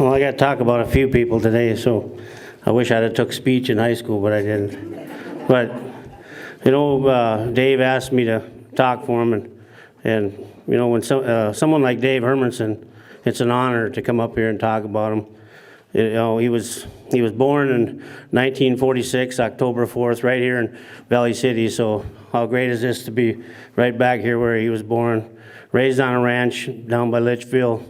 Well, I got to talk about a few people today, so I wish I'd have took speech in high school, but I didn't. But, Dave asked me to talk for him, and when someone like Dave Hermanson, it's an honor to come up here and talk about him. He was born in 1946, October 4th, right here in Valley City, so how great is this to be right back here where he was born. Raised on a ranch down by Litchfield,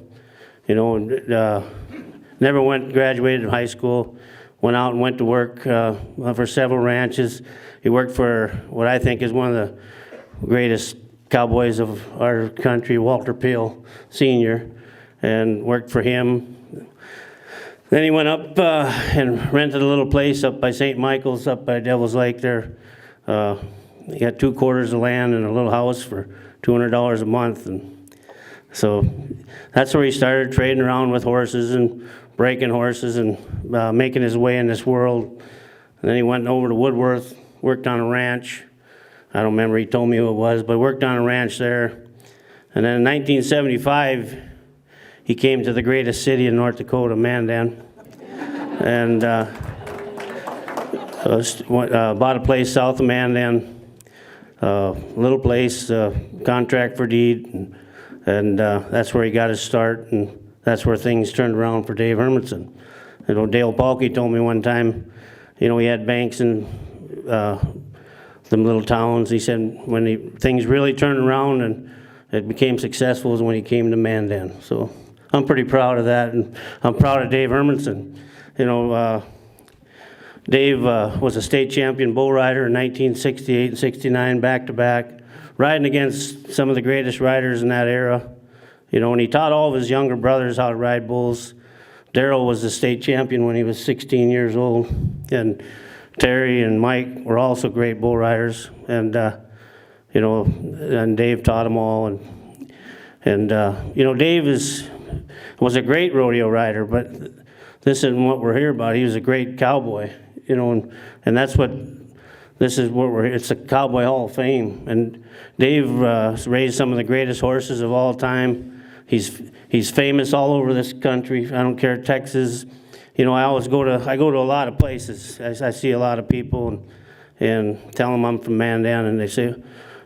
never graduated high school, went out and went to work for several ranches. He worked for what I think is one of the greatest cowboys of our country, Walter Peel Sr., and worked for him. Then he went up and rented a little place up by St. Michael's, up by Devil's Lake there. He got 2 quarters of land and a little house for $200 a month. And so that's where he started trading around with horses and breaking horses and making his way in this world. And then he went over to Woodworth, worked on a ranch. I don't remember, he told me who it was, but worked on a ranch there. And then in 1975, he came to the greatest city in North Dakota, Mandan, and bought a place south of Mandan, little place, contract for deed, and that's where he got his start, and that's where things turned around for Dave Hermanson. Dale Paulke told me one time, he had banks in them little towns. He said when things really turned around and it became successful is when he came to Mandan. So I'm pretty proud of that, and I'm proud of Dave Hermanson. Dave was a state champion bull rider in 1968 and 69, back-to-back, riding against some of the greatest riders in that era. And he taught all of his younger brothers how to ride bulls. Darrell was the state champion when he was 16 years old, and Terry and Mike were also great bull riders, and and Dave taught them all, and Dave was a great rodeo rider, but this isn't what we're here about. He was a great cowboy, and that's what this is. It's a Cowboy Hall of Fame, and Dave raised some of the greatest horses of all time. He's famous all over this country. I don't care, Texas. I go to a lot of places. I see a lot of people and tell them I'm from Mandan, and they say,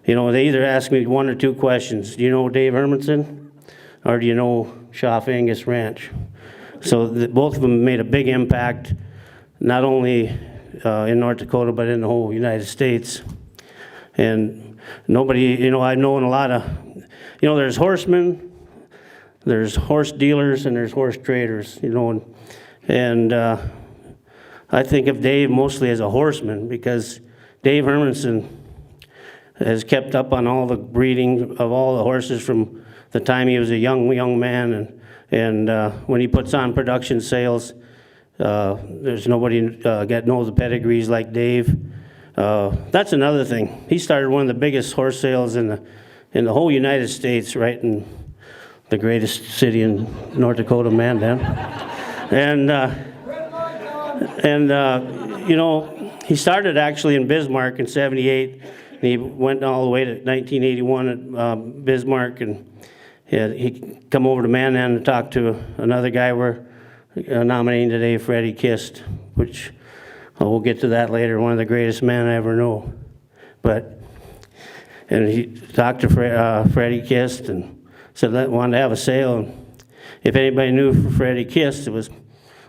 they either ask me 1 or 2 questions. Do you know Dave Hermanson, or do you know Schaff Angus Ranch? So both of them made a big impact, not only in North Dakota, but in the whole United States. And nobody, I've known a lot of, there's horsemen, there's horse dealers, and there's horse traders, and I think of Dave mostly as a horseman, because Dave Hermanson has kept up on all the breeding of all the horses from the time he was a young man, and when he puts on production sales, there's nobody knows the pedigrees like Dave. That's another thing. He started one of the biggest horse sales in the whole United States, right in the greatest city in North Dakota, Mandan. He started actually in Bismarck in '78, and he went all the way to 1981 at Bismarck, and he come over to Mandan to talk to another guy we're nominating today, Freddie Kist, which we'll get to that later, one of the greatest men I ever know. And he talked to Freddie Kist and said that wanted to have a sale, and if anybody knew Freddie Kist, it was,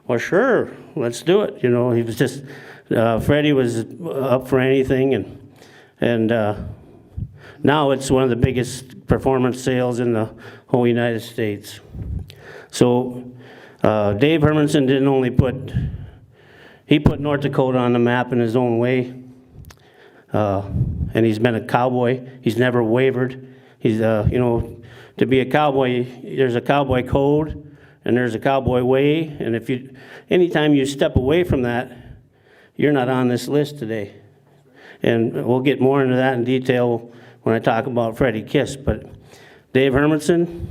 well, sure, let's do it. He was just, Freddie was up for anything, and now it's one of the biggest performance sales in the whole United States. So Dave Hermanson didn't only put North Dakota on the map in his own way, and he's been a cowboy. He's never wavered. He's, to be a cowboy, there's a cowboy code, and there's a cowboy way, and anytime you step away from that, you're not on this list today. And we'll get more into that in detail when I talk about Freddie Kist. But Dave Hermanson,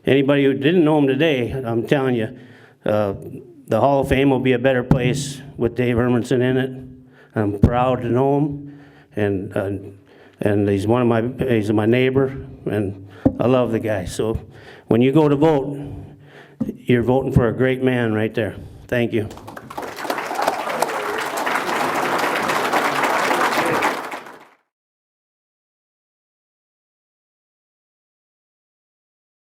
anybody who didn't know him today, I'm telling you, the Hall of Fame will be a better place with Dave Hermanson in it. I'm proud to know him, and he's my neighbor, and I love the guy. So when you go to vote, you're voting for a great man right there. Thank you.